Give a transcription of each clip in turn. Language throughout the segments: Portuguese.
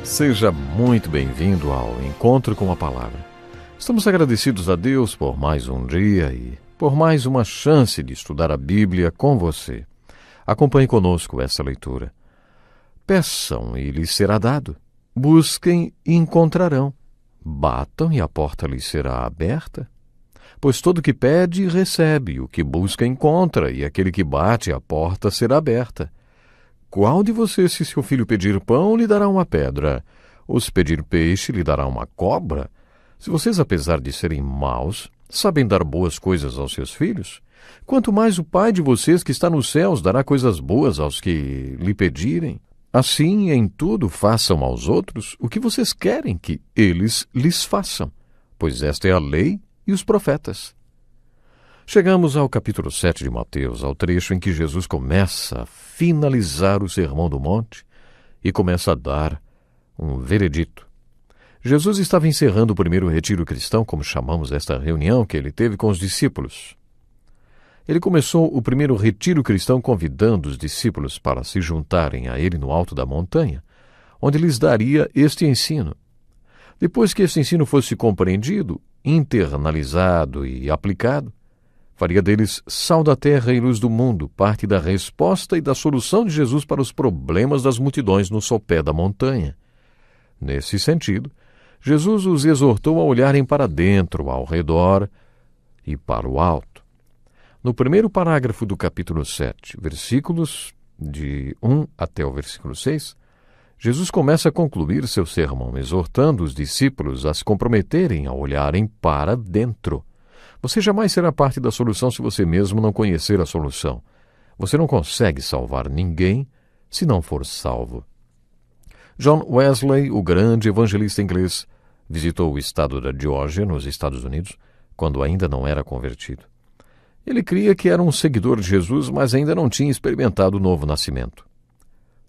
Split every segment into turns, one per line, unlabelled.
Seja muito bem-vindo ao Encontro com a Palavra. Estamos agradecidos a Deus por mais um dia e por mais uma chance de estudar a Bíblia com você. Acompanhe conosco essa leitura. Peçam e lhes será dado. Busquem e encontrarão. Batam e a porta lhes será aberta. Pois todo o que pede, recebe, o que busca, encontra, e aquele que bate, a porta será aberta. Qual de vocês, se seu filho pedir pão, lhe dará uma pedra? Ou se pedir peixe, lhe dará uma cobra? Se vocês, apesar de serem maus, sabem dar boas coisas aos seus filhos, quanto mais o Pai de vocês que está nos céus dará coisas boas aos que lhe pedirem. Assim, em tudo, façam aos outros o que vocês querem que eles lhes façam, pois esta é a lei e os profetas. Chegamos ao capítulo 7 de Mateus, ao trecho em que Jesus começa a finalizar o Sermão do Monte e começa a dar um veredito. Jesus estava encerrando o primeiro retiro cristão, como chamamos esta reunião que ele teve com os discípulos. Ele começou o primeiro retiro cristão convidando os discípulos para se juntarem a ele no alto da montanha, onde lhes daria este ensino. Depois que este ensino fosse compreendido, internalizado e aplicado, faria deles sal da terra e luz do mundo, parte da resposta e da solução de Jesus para os problemas das multidões no sopé da montanha. Nesse sentido, Jesus os exortou a olharem para dentro, ao redor e para o alto. No primeiro parágrafo do capítulo 7, versículos de 1 até o versículo 6, Jesus começa a concluir seu sermão, exortando os discípulos a se comprometerem a olharem para dentro. Você jamais será parte da solução se você mesmo não conhecer a solução. Você não consegue salvar ninguém se não for salvo. John Wesley, o grande evangelista inglês, visitou o estado da Geórgia, nos Estados Unidos, quando ainda não era convertido. Ele cria que era um seguidor de Jesus, mas ainda não tinha experimentado o novo nascimento.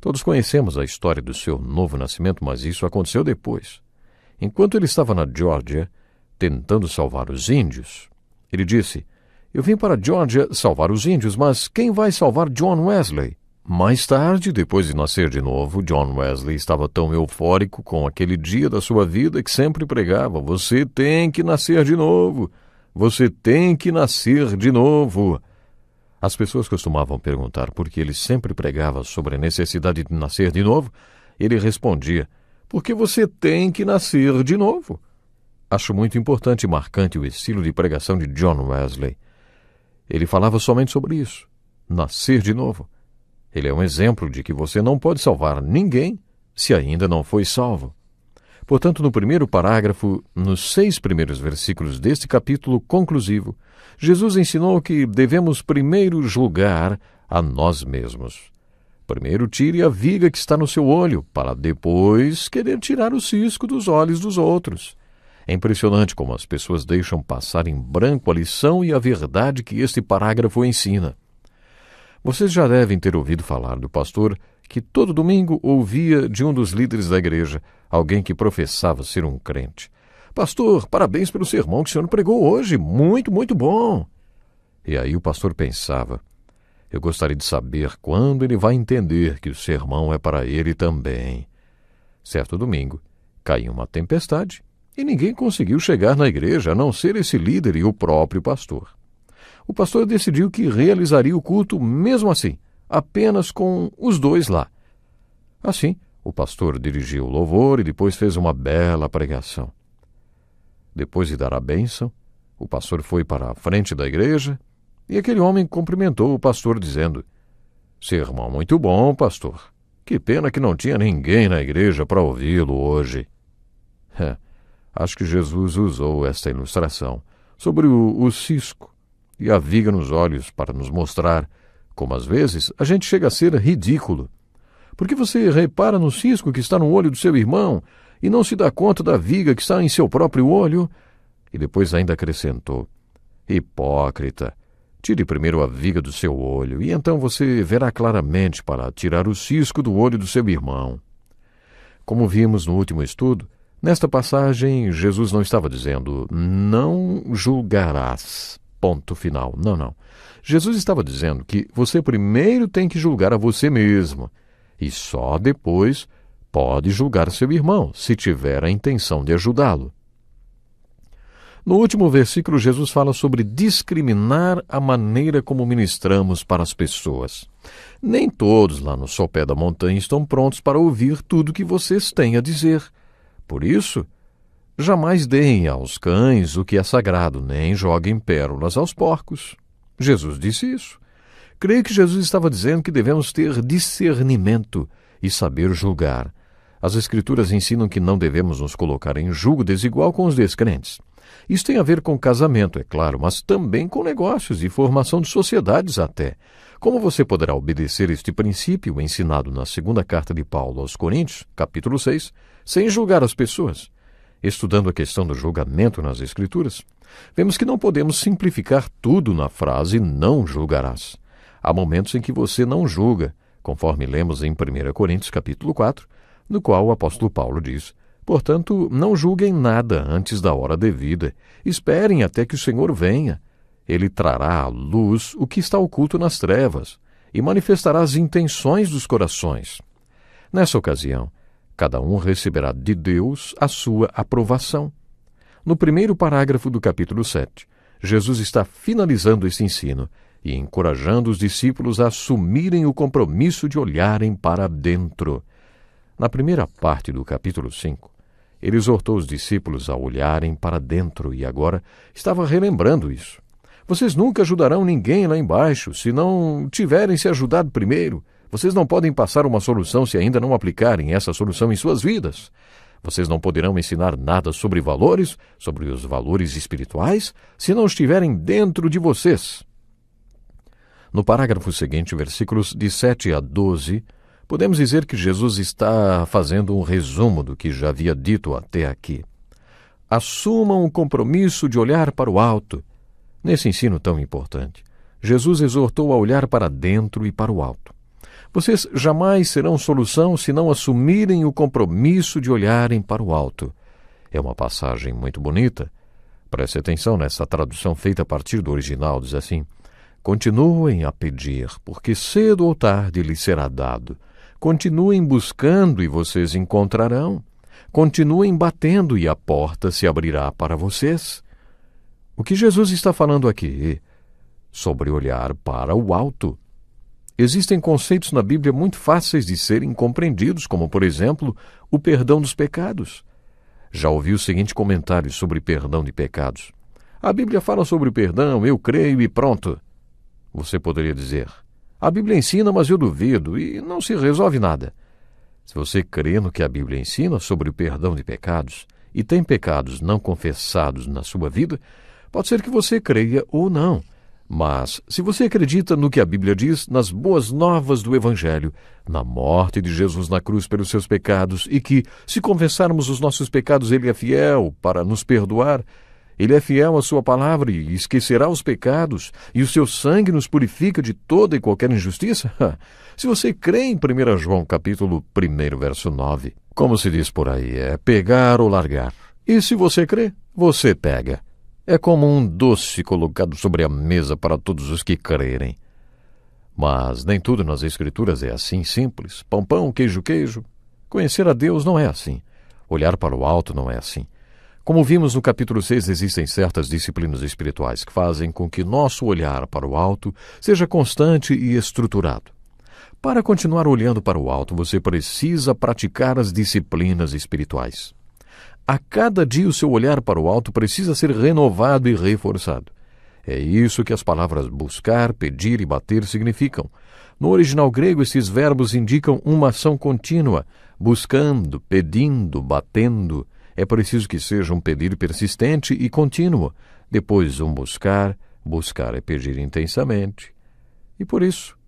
Todos conhecemos a história do seu novo nascimento, mas isso aconteceu depois. Enquanto ele estava na Geórgia, tentando salvar os índios, ele disse: "Eu vim para a Geórgia salvar os índios, mas quem vai salvar John Wesley?" Mais tarde, depois de nascer de novo, John Wesley estava tão eufórico com aquele dia da sua vida que sempre pregava: "Você tem que nascer de novo! Você tem que nascer de novo!" As pessoas costumavam perguntar por que ele sempre pregava sobre a necessidade de nascer de novo. Ele respondia: "Porque você tem que nascer de novo." Acho muito importante e marcante o estilo de pregação de John Wesley. Ele falava somente sobre isso, nascer de novo. Ele é um exemplo de que você não pode salvar ninguém se ainda não foi salvo. Portanto, no primeiro parágrafo, nos 6 primeiros versículos deste capítulo conclusivo, Jesus ensinou que devemos primeiro julgar a nós mesmos. Primeiro tire a viga que está no seu olho, para depois querer tirar o cisco dos olhos dos outros. É impressionante como as pessoas deixam passar em branco a lição e a verdade que este parágrafo ensina. Vocês já devem ter ouvido falar do pastor que todo domingo ouvia de um dos líderes da igreja, alguém que professava ser um crente: "Pastor, parabéns pelo sermão que o senhor pregou hoje, muito, muito bom." E aí o pastor pensava: "Eu gostaria de saber quando ele vai entender que o sermão é para ele também." Certo domingo, caiu uma tempestade e ninguém conseguiu chegar na igreja, a não ser esse líder e o próprio pastor. O pastor decidiu que realizaria o culto mesmo assim, apenas com os dois lá. Assim, o pastor dirigiu o louvor e depois fez uma bela pregação. Depois de dar a bênção, o pastor foi para a frente da igreja e aquele homem cumprimentou o pastor dizendo: "Sermão muito bom, pastor. Que pena que não tinha ninguém na igreja para ouvi-lo hoje." Acho que Jesus usou esta ilustração sobre o cisco e a viga nos olhos para nos mostrar como às vezes a gente chega a ser ridículo. Porque você repara no cisco que está no olho do seu irmão e não se dá conta da viga que está em seu próprio olho? E depois ainda acrescentou: "Hipócrita, tire primeiro a viga do seu olho e então você verá claramente para tirar o cisco do olho do seu irmão." Como vimos no último estudo, nesta passagem, Jesus não estava dizendo: "Não julgarás, ponto final." Não. Jesus estava dizendo que você primeiro tem que julgar a você mesmo e só depois pode julgar seu irmão, se tiver a intenção de ajudá-lo. No último versículo, Jesus fala sobre discriminar a maneira como ministramos para as pessoas. Nem todos lá no sopé da montanha estão prontos para ouvir tudo que vocês têm a dizer. Por isso, jamais deem aos cães o que é sagrado, nem joguem pérolas aos porcos. Jesus disse isso. Creio que Jesus estava dizendo que devemos ter discernimento e saber julgar. As Escrituras ensinam que não devemos nos colocar em julgo desigual com os descrentes. Isso tem a ver com casamento, é claro, mas também com negócios e formação de sociedades até. Como você poderá obedecer este princípio ensinado na segunda carta de Paulo aos Coríntios, capítulo 6, sem julgar as pessoas? Estudando a questão do julgamento nas Escrituras, vemos que não podemos simplificar tudo na frase não julgarás. Há momentos em que você não julga, conforme lemos em 1 Coríntios capítulo 4, no qual o apóstolo Paulo diz: portanto, não julguem nada antes da hora devida. Esperem até que o Senhor venha. Ele trará à luz o que está oculto nas trevas e manifestará as intenções dos corações. Nessa ocasião, cada um receberá de Deus a sua aprovação. No primeiro parágrafo do capítulo 7, Jesus está finalizando esse ensino e encorajando os discípulos a assumirem o compromisso de olharem para dentro. Na primeira parte do capítulo 5, ele exortou os discípulos a olharem para dentro e agora estava relembrando isso. Vocês nunca ajudarão ninguém lá embaixo se não tiverem se ajudado primeiro. Vocês não podem passar uma solução se ainda não aplicarem essa solução em suas vidas. Vocês não poderão ensinar nada sobre valores, sobre os valores espirituais, se não estiverem dentro de vocês. No parágrafo seguinte, versículos de 7 a 12, podemos dizer que Jesus está fazendo um resumo do que já havia dito até aqui. Assumam o compromisso de olhar para o alto. Nesse ensino tão importante, Jesus exortou a olhar para dentro e para o alto. Vocês jamais serão solução se não assumirem o compromisso de olharem para o alto. É uma passagem muito bonita. Preste atenção nessa tradução feita a partir do original, diz assim: continuem a pedir, porque cedo ou tarde lhes será dado. Continuem buscando e vocês encontrarão. Continuem batendo e a porta se abrirá para vocês. O que Jesus está falando aqui? Sobre olhar para o alto. Existem conceitos na Bíblia muito fáceis de serem compreendidos, como, por exemplo, o perdão dos pecados. Já ouvi o seguinte comentário sobre perdão de pecados: a Bíblia fala sobre o perdão, eu creio e pronto. Você poderia dizer: a Bíblia ensina, mas eu duvido, e não se resolve nada. Se você crê no que a Bíblia ensina sobre o perdão de pecados e tem pecados não confessados na sua vida, pode ser que você creia ou não. Mas, se você acredita no que a Bíblia diz, nas boas novas do Evangelho, na morte de Jesus na cruz pelos seus pecados, e que, se confessarmos os nossos pecados, Ele é fiel para nos perdoar, Ele é fiel à sua palavra e esquecerá os pecados, e o seu sangue nos purifica de toda e qualquer injustiça? Se você crê em 1 João capítulo 1, verso 9, como se diz por aí, é pegar ou largar. E se você crê, você pega. É como um doce colocado sobre a mesa para todos os que crerem. Mas nem tudo nas Escrituras é assim simples. Pão, pão, queijo, queijo. Conhecer a Deus não é assim. Olhar para o alto não é assim. Como vimos no capítulo 6, existem certas disciplinas espirituais que fazem com que nosso olhar para o alto seja constante e estruturado. Para continuar olhando para o alto, você precisa praticar as disciplinas espirituais. A cada dia o seu olhar para o alto precisa ser renovado e reforçado. É isso que as palavras buscar, pedir e bater significam. No original grego, esses verbos indicam uma ação contínua, buscando, pedindo, batendo. É preciso que seja um pedir persistente e contínuo. Depois um buscar, buscar é pedir intensamente. E por isso,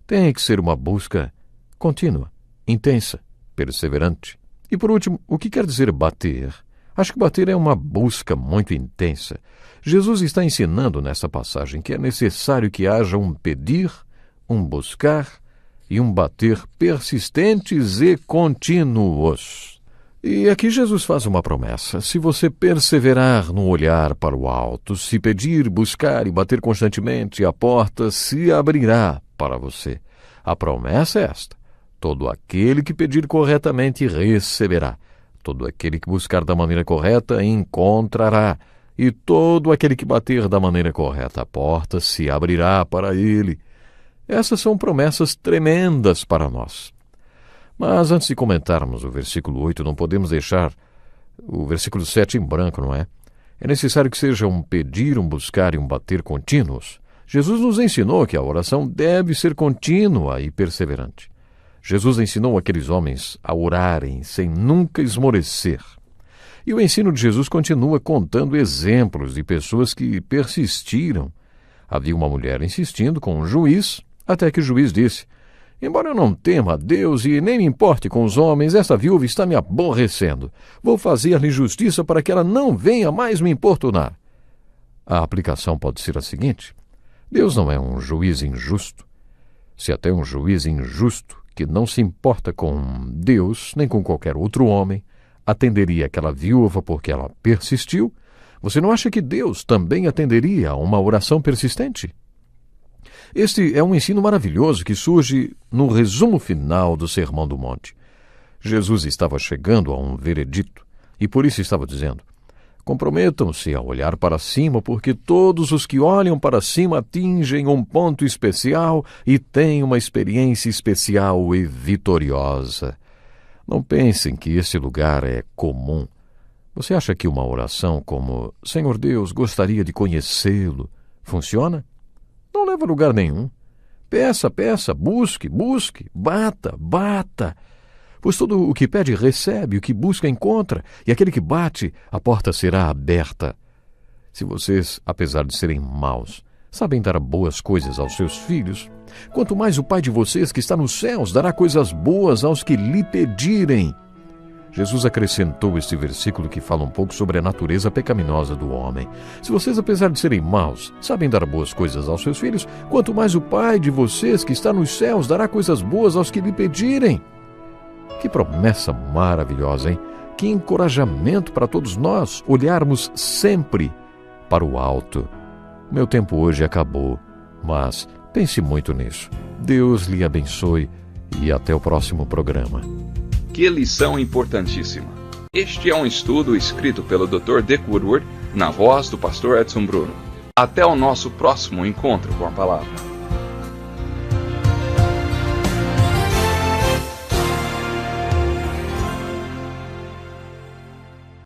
tem que ser uma busca contínua, intensa, perseverante. E por último, o que quer dizer bater? Acho que bater é uma busca muito intensa. Jesus está ensinando nessa passagem que é necessário que haja um pedir, um buscar e um bater persistentes e contínuos. E aqui Jesus faz uma promessa: se você perseverar no olhar para o alto, se pedir, buscar e bater constantemente, a porta se abrirá para você. A promessa é esta: Todo aquele que pedir corretamente receberá. Todo aquele que buscar da maneira correta encontrará. E todo aquele que bater da maneira correta, a porta se abrirá para ele. Essas são promessas tremendas para nós. Mas antes de comentarmos o versículo 8, não podemos deixar o versículo 7 em branco, não é? É necessário que seja um pedir, um buscar e um bater contínuos. Jesus nos ensinou que a oração deve ser contínua e perseverante. Jesus ensinou aqueles homens a orarem sem nunca esmorecer. E o ensino de Jesus continua contando exemplos de pessoas que persistiram. Havia uma mulher insistindo com um juiz, até que o juiz disse: embora eu não tema a Deus e nem me importe com os homens, esta viúva está me aborrecendo. Vou fazer-lhe justiça para que ela não venha mais me importunar. A aplicação pode ser a seguinte: Deus não é um juiz injusto. Se até um juiz injusto, que não se importa com Deus nem com qualquer outro homem, atenderia aquela viúva porque ela persistiu, você não acha que Deus também atenderia a uma oração persistente? Este é um ensino maravilhoso que surge no resumo final do Sermão do Monte. Jesus estava chegando a um veredito e por isso estava dizendo: comprometam-se a olhar para cima, porque todos os que olham para cima atingem um ponto especial e têm uma experiência especial e vitoriosa. Não pensem que esse lugar é comum. Você acha que uma oração como Senhor Deus, gostaria de conhecê-lo funciona? Não leva a lugar nenhum. Peça, peça, busque, busque, bata, bata. Pois todo o que pede recebe, o que busca encontra, e aquele que bate, a porta será aberta. Se vocês, apesar de serem maus, sabem dar boas coisas aos seus filhos, quanto mais o Pai de vocês que está nos céus dará coisas boas aos que lhe pedirem. Jesus acrescentou este versículo que fala um pouco sobre a natureza pecaminosa do homem. Se vocês, apesar de serem maus, sabem dar boas coisas aos seus filhos, quanto mais o Pai de vocês que está nos céus dará coisas boas aos que lhe pedirem. Que promessa maravilhosa, hein? Que encorajamento para todos nós olharmos sempre para o alto. Meu tempo hoje acabou, mas pense muito nisso. Deus lhe abençoe e até o próximo programa.
Que lição importantíssima! Este é um estudo escrito pelo Dr. Dick Woodward, na voz do pastor Edson Bruno. Até o nosso próximo encontro com a palavra.